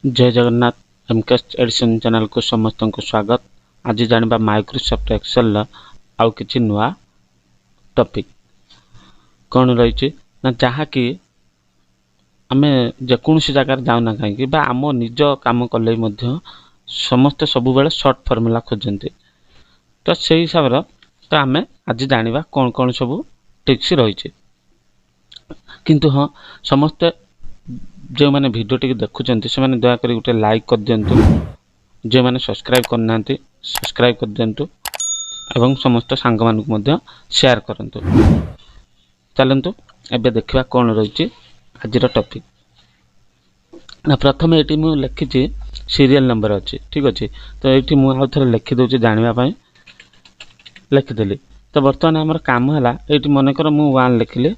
जय Jagannath addition channel को समस्त को स्वागत। आज जानिबा माइक्रोसॉफ्ट एक्सेल आउ किछि नुआ टॉपिक कौन रही ना जहाँ कि आमे जेकोसी जगार जाऊना कहीं बा आम निज काम कले समस्ते सब बेले शॉर्ट फॉर्मूला खोजते तो से हिसाब तो आम आज जानिबा कौन कौन सब ट्रिक्स रही किंतु हाँ समस्ते जो मैंने वीडियो टी देखुं से मैंने दयाक गोटे लाइक कर दिंतु, जो मैंने सब्सक्राइब करना सब्सक्राइब कर दिंतु एवं समस्त सांग मानक शेयर करंतु। चलतु एबे देखा कौन रही आज टॉपिक ना प्रथम ये मुझे लिखी सीरियल नंबर अच्छी ठीक अच्छे तो ये मुझे थे लिखिदे जानापी लिखिदेली तो बर्तमान आम कम है ये मनकर मुझे 1 लिखिली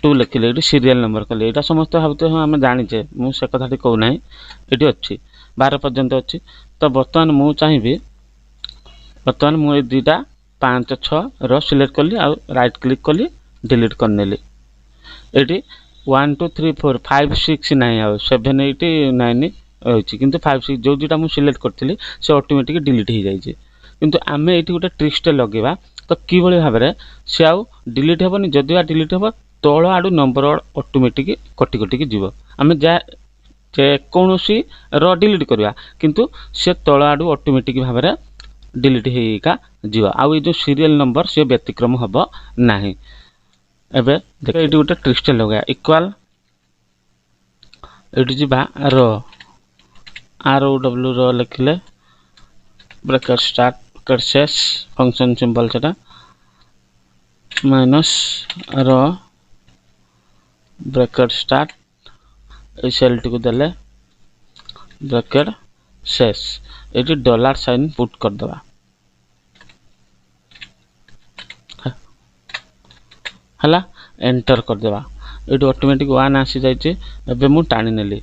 2 लिखिले ये सीरियल नंबर कले यहाँ समस्त भावते हाँ आम जाचे मुझे कथाटी कहूना ये अच्छी 12 पर्यंत अच्छी तो बर्तमान मुझे चाहिए बर्तमान मुझे 2टा 5 6 सिलेक्ट कली आ राइट क्लिक कली डिलीट करनेली ये 1 2 3 4 5 6 ना 7 8 9 रही किंतु 5 6 जो 2टा मुझे सिलेक्ट करी से ऑटोमेटिक डिलीट हो जाए किंतु आम ये गोटे ट्रिक्सटे लगेगा तो कि भाव में सी आउ डिलीट हेनी जदि डिलीट हे तल आड़ू नंबर ऑटोमेटिक कटि कटिक जीव आम जेकोसी डिलीट करवा किंतु से तल आड़ू ऑटोमेटिक भाव में डिलीट होगा जीव आउ जो सीरियल नंबर सी व्यतिक्रम हम ना एबे देख ये गोटे ट्रिक्सटे लगे इक्वाल ये जा ROW लिखिले ब्रैकेट स्टार्ट ब्रैकेट शेष फंक्शन सिंबल से minus row bracket start cell T को देले ब्रैकेट शेष ये डॉलर साइन पुट कर दवा हला एंटर कर देवा ये ऑटोमेटिक 1 आसी जाइए एबे मु टाणी नेली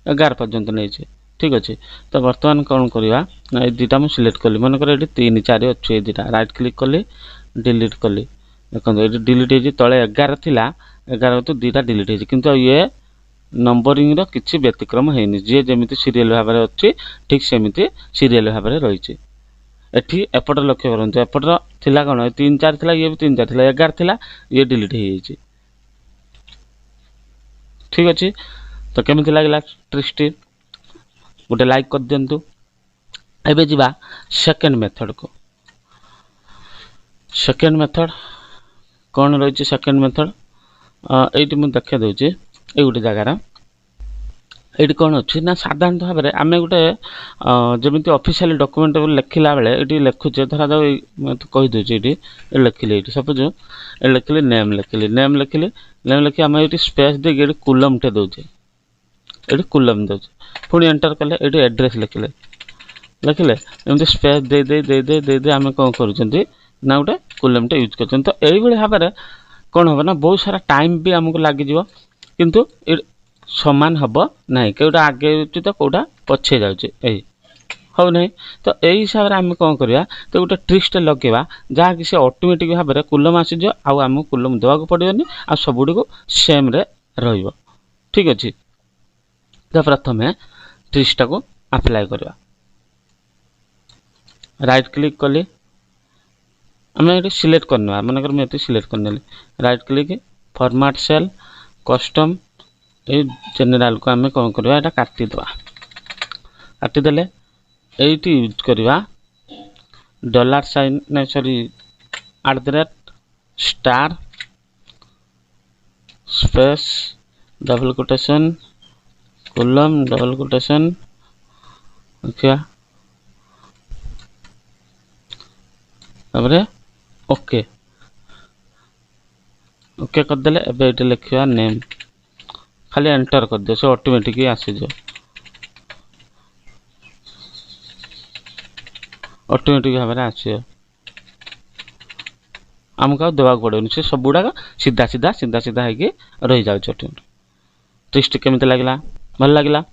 11 पर्यंत नहीं ठीक अच्छे तो बर्तमान कौन करवा ये 2टा मुझे सिलेक्ट कली मनकर ये 3 4 अच्छे ये 2टा राइट क्लिक कली डिलीट कली देखो ये डिलीट हो तले 11 थिला 11 तो 2टा डिलीट हो किंतु ये नंबरिंग किसी व्यतिक्रम है जी जमी सीरियल भाव में अच्छी ठीक सेमती सीरियल भाव में रही एटी एपट लक्ष्य करूँ एपटर थिला कौन 3 4 थिला ये भी 3 4 थिला 11 थिला ये डिलीट हो जाए ठीक अच्छे तो केमिति लागला ट्रिक्सटी गोटे लाइक कर दिंतु। एबे जीवा सेकेंड मेथड को सेकेंड मेथड कौन रही सेकेंड मेथड ये मुझे देखा दूसरी ये गोटे जगार ये कौन अच्छी ना साधारण भाव में आम गोटे जमी ऑफिशियल डॉक्यूमेंट लिखला बेले ये लिखुचे धरा जाऊ मैं कहीदे ये लिखिली ये सपोज ये लिखिली नेम लिखी आम ये स्पेस देके ये कुलमटे दौचे ये कुलम दौचे पुणी एंटर कले ये एड्रेस लिखिले एमती स्पेस दे दे दे दे दे दे आम कौन कर ना गोटे कुलमटे यूज कर तो यही भाव में कौन हम ना बहुत सारा टाइम भी आमको लगिज किंतु समान हम ना कौटा आगे तो कौटा पछे जाऊे हो ना तो यही हिसाब से आम कौन करवा तो गोटे ट्रिक्सटे लगेगा जहाँ कि से ऑटोमेटिक भाव में कुलम आसीज आम कुलम देवाक पड़ोनी आ सबुड़ सेम रे रहिबो ठीक अच्छे तो प्रथम ट्रिक्सटा को अप्लाई करवा राइट क्लिक कली आम ये सिलेक्ट करना मनकर मुझे सिलेक्ट करने right click format cell custom ये जनरल को आम कौन करवा ये काटिदेवा काटिदेले ये यूज करवा डॉलर साइन ना sorry @ star space double quotation coulomb double quotation देखिए तापर ओके ओके करदे एबे ये लिखा नेम खाली एंटर कर दे से ऑटोमेटिक आसीज ऑटोमेटिक भाव में आस आमको देवाक पड़ोनी से सब गुड़ाक सीधा सीधा सीधा सीधा होगी रही जाए ऑटोमेटिक ट्रिक्सटी केमिति लागला भल लागला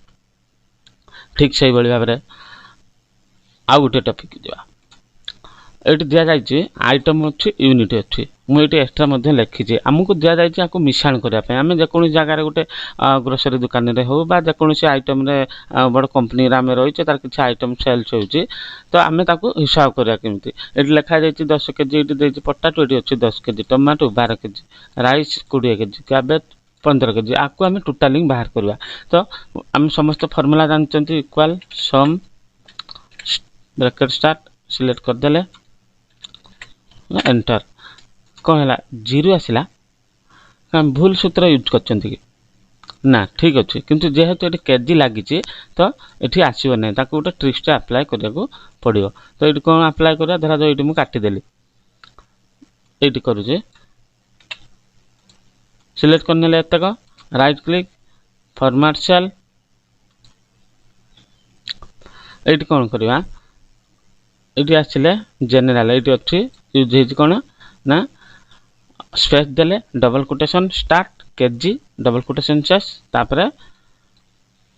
ठीक से भाव में आउ गोटे टॉपिक जा ये दि जाइए आइटम अच्छी यूनिट अच्छी मुझे एक्सट्रा लिखी आमको दि जाइए आपको मिश्रण करने आम जेको जगार गोटे ग्रोसरी दुकान में हो जेकोसी आइटम बड़ कंपनी आम रही तार किसी आइटम सेल्स होती तो आम हिसाब करा केमी ये लिखा जाइए 10 केजी ये पटाटो ये अच्छी 10 KG tomato 12 KG rice 20 KG cabbage 15 KG आपको आम टोटालिंग बाहर करवा तो आम समस्त फर्मूला जानते इक्वाल सम ब्रैकेट स्टार्ट सिलेक्ट करदे एंटर कौन है जीरो आसला भूल सूत्र यूज कर ना ठीक अच्छे किंतु जेहेतु ये केजी लगी तो ये आसो ना गोटे ट्रिक्स अप्लाई करने पड़ो तो ये कौन अप्लाई करा धरा जो ये मुझे काटिदेली ये करुचे सिलेक्ट करने एतक राइट क्लिक फॉर्मेट सेल ये कौन करवा ये आसिले जेनेराल ये अच्छी यूज हो कौन ना स्पेस देले double quotation start KG double quotation शेष तापर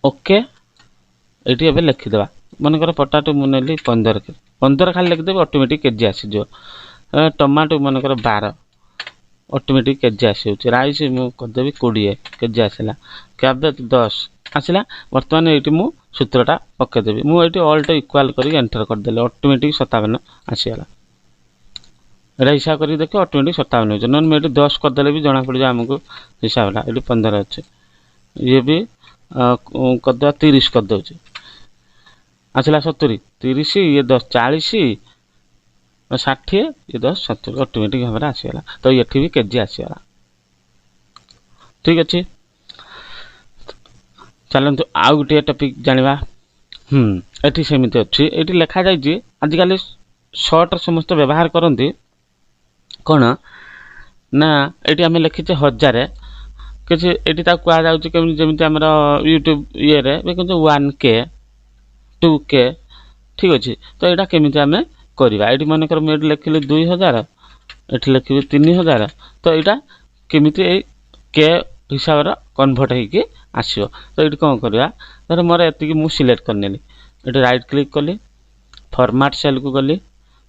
ओके ये लिखिदेवा मनकर पटाटो मुझे 15 खाली लिखिदेवी ऑटोमेटिक केजी आसीज टमाटो मनकर 12 ऑटोमेटिक केजी आसी राइस मुझे 20 केजी आसला कैबेज 10 आसला बर्तमान ये मु सूत्रटा पकईदेवी मुझे ऑल्ट इक्वाल कर एंटर करदे ऑटोमेटिक 57 आसीगला ये हिसाब कर देखिए ऑटोमेटिक 57 हो नन मुझे 10 करदे भी जना पड़ जाए आमको हिसाब है ये 15 अच्छे ये भी करदे 30 करदे आसला 70 30 ये 10 40 60 ये 10 70 ऑटोमेटिक भाव में आसीगला तो ये भी केजी आसीगला ठीक अच्छे चलते आउ गोटे टॉपिक जाना ये सेमती अच्छी ये लिखा जाइए आजिकल शॉर्ट समस्त व्यवहार करती कौन ना ये आम लिखीचे 1000 किसी ये कहुच्छे जमी आम यूट्यूब ये 1K 2K ठीक अच्छे तो यहाँ केमी आम करवा ये मनकर मुझे लिखिली 2000 ये लिखी 3000 तो यहाँ केमी के हिसाब से कन्वर्ट होगी आसो तो ये कौन करवा धर मोर ये मुझे सिलेक्ट करने ये राइट क्लिक कली फॉर्मेट सेल को गली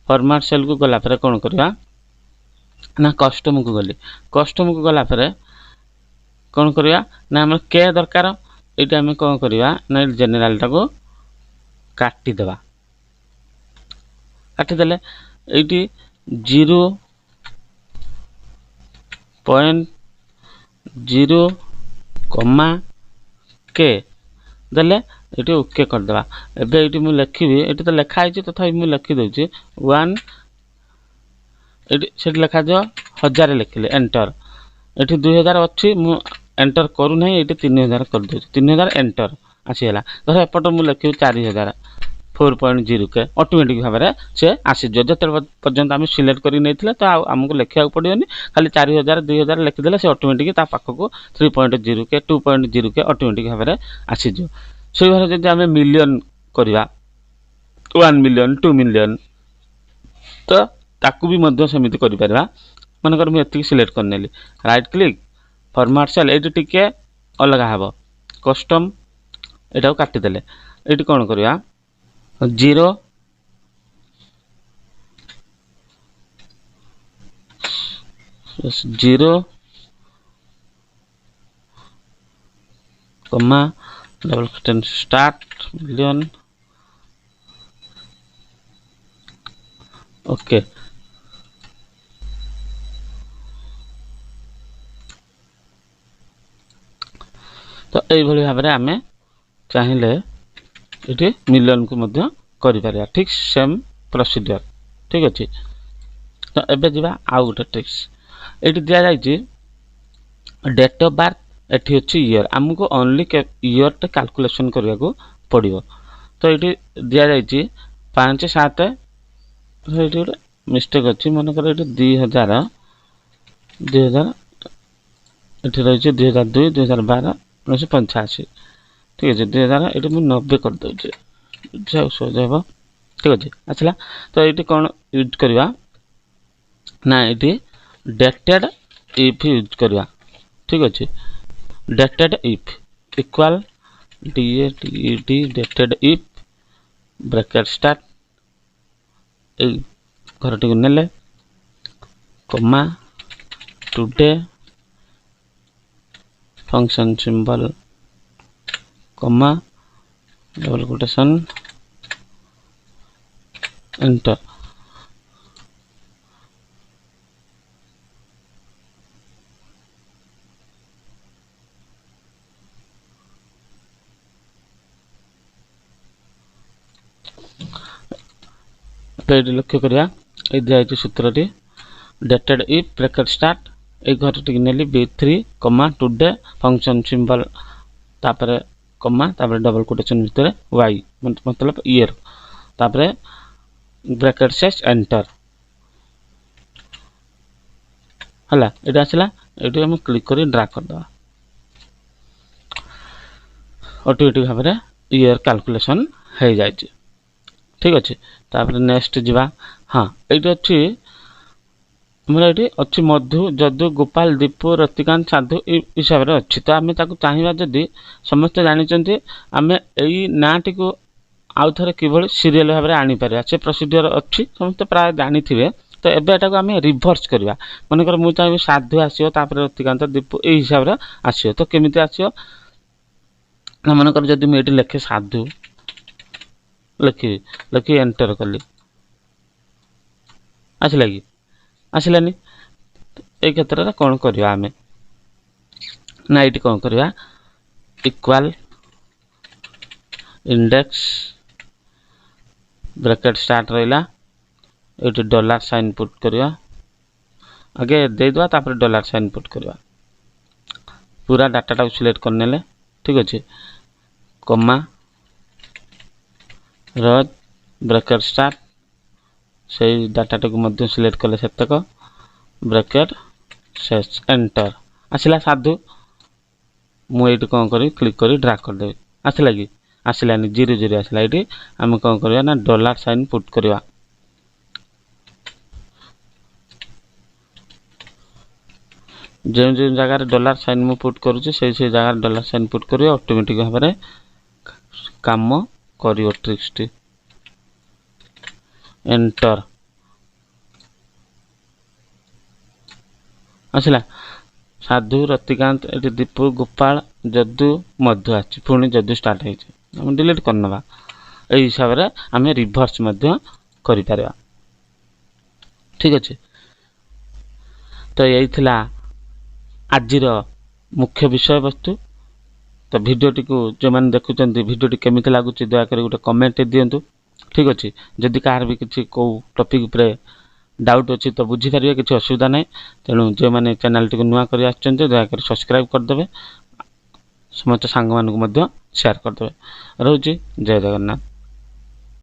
फॉर्मेट सेल को गलापर कौन करवा ना कस्टम को गली कस्टम को गलापर कौन करवा ना आम के दरकार ये आम कौन करवा ना जेनेराल टाको काटिदेवा काटिदेले ये 0.0 कमा के देले ये ओके करदेवा एबे ये मुझे लिखी ये तो लिखाई तथा मुझे लिखिदे 1 ये लिखा जो 1000 लिखिले एंटर ये 2000 अच्छी मु एंटर करूना ये 3000 करदे 3000 एंटर आसीगला धर एपट मुझे लिखी 4000 4.0 के ऑटोमेटिक भाव में से आसीज जो पर्यंत आम सिलेक्ट कर नहीं तो आमको लिखा पड़ोनी खाली 4000 2000 लिखिदे से ऑटोमेटिक पाखक 3.0 के 2.0 के ऑटोमेटिक भाव में आसीज से भाव जब आम मिलियन करवा 1 मिलियन 2 मिलियन तो ताकू भी मध्य सेमिति करि परबा मनकर मु एति सिलेक्ट करनेली राइट क्लिक फॉर्मेट सेल एटी टिके अलग हबो कस्टम एटा काटि देले एटी कोन करबा 0 0 कमा double quotation start million okay तो यही भाव में आम चाहिए ये मिलियन को मध्य करिपारिया ठीक सेम प्रोसीजर ठीक अच्छे तो एबे जीवा आउ गोटे ट्रिक्स ये दि जाइए डेट ऑफ बर्थ एटी अच्छी ईयर आमको ओनली ईयर टे कैलकुलेशन करने को पड़ो तो ये दि जाइए 5/7 ये गोटे मिस्टेक अच्छी मनकर ये 2000 ये रही 2002 2012 1985 ठीक अच्छे 2000 ये मुझे 90 करदे सहज हे ठीक अच्छे आसला तो ये कौन यूज करवा ना ये डेटेड इफ यूज करवा ठीक अच्छे dated if equal dated if bracket start घरटी नेले कमा टुडे फंक्शन सिंबल कमा डबल कोटेशन एंटर लक्ष्य करिया ए दिया सूत्रटी डेटेड इफ ब्रैकेट स्टार्ट ए घरटी नेली B3 कमा टुडे फंक्शन सिंबल तापर कमा तापर डबल कोटेशन भितर y मतलब ईयर तापर ब्रैकेट स्लैश एंटर हला एटा आसला एटी हम क्लिक करी ड्रैग कर दवा ऑटोमेटिक भाबरे ईयर कैलकुलेशन हो जाय छै ठीक अछि तापर नेक्स्ट जिबा हां एटी अछि हमरा एटी अछि मधु जदु गोपाल दीपू रतिकांत साधु हिसाब रे अछि तो आमे ताकू चाहिबा जदी समस्त जानि चंती आमे एई नाटी को आउ थरे किबळ सीरियल भाबरे आनी पारिया से प्रोसीजर अछि समस्त प्राय जानि थिबे तो एबे एटा को आमे रिवर्स करबा माने कर मु चाहिबे साधु आसीओ तापर रतिकांत दीपू एई हिसाब रे आसीओ तो केमिति आसीओ ना माने कर जदी मैं एटी लेखे साधु लखी एंटर कली आसला कि आसलानी ए क्षेत्र रे कोन करबा आमे ना एटी कोन करबा इक्वल इंडेक्स ब्रैकेट स्टार्ट रहिला एटी डॉलर साइन पुट करबा आगे दे दवा तापर डॉलर साइन पुट करबा पूरा डाटा टा सिलेक्ट करनेले ठीक अछि कॉमा रज ब्रैकेट स्टार्ट से डाटा टा को मध्य सिलेक्ट कले सेतक ब्रैकेट स्लैश एंटर आसला साधु मु एटी कोन करी क्लिक करी ड्रैग कर देबी आसला कि आसलानी 00 आसला एटी हम कोन करबा ना डॉलर साइन पुट करबा जे जगह डॉलर साइन मु पुट करू से जगह डॉलर साइन पुट करियो ऑटोमेटिक भाबरे काम करियो ट्रिक्स टी एंटर आसला साधु रतिकांत एटी दीपू गोपाल जदु मध्य आछि पुणी जदु स्टार्ट है हम डिलीट करनबा ए हिसाब रे हमें रिवर्स मध्य करि पारबा ठीक अछि तो यही थिला आजिर मुख्य विषय वस्तु तो वीडियोटी को जो मैंने देखुचंती वीडियोटी केमिति लागुची दया करी गोटे कमेंट दियंतु ठीक अछि जदि कार भी किछि को टॉपिक उपरे डाउट अछि तो बुझी परिबे किछि असुविधा नै तेनु जे माने चैनल टी को नुवा करी आछन दया करी सब्सक्राइब कर देबे समस्त सांग मान को मध्य शेयर कर देबे रहउची जय जगन्नाथ।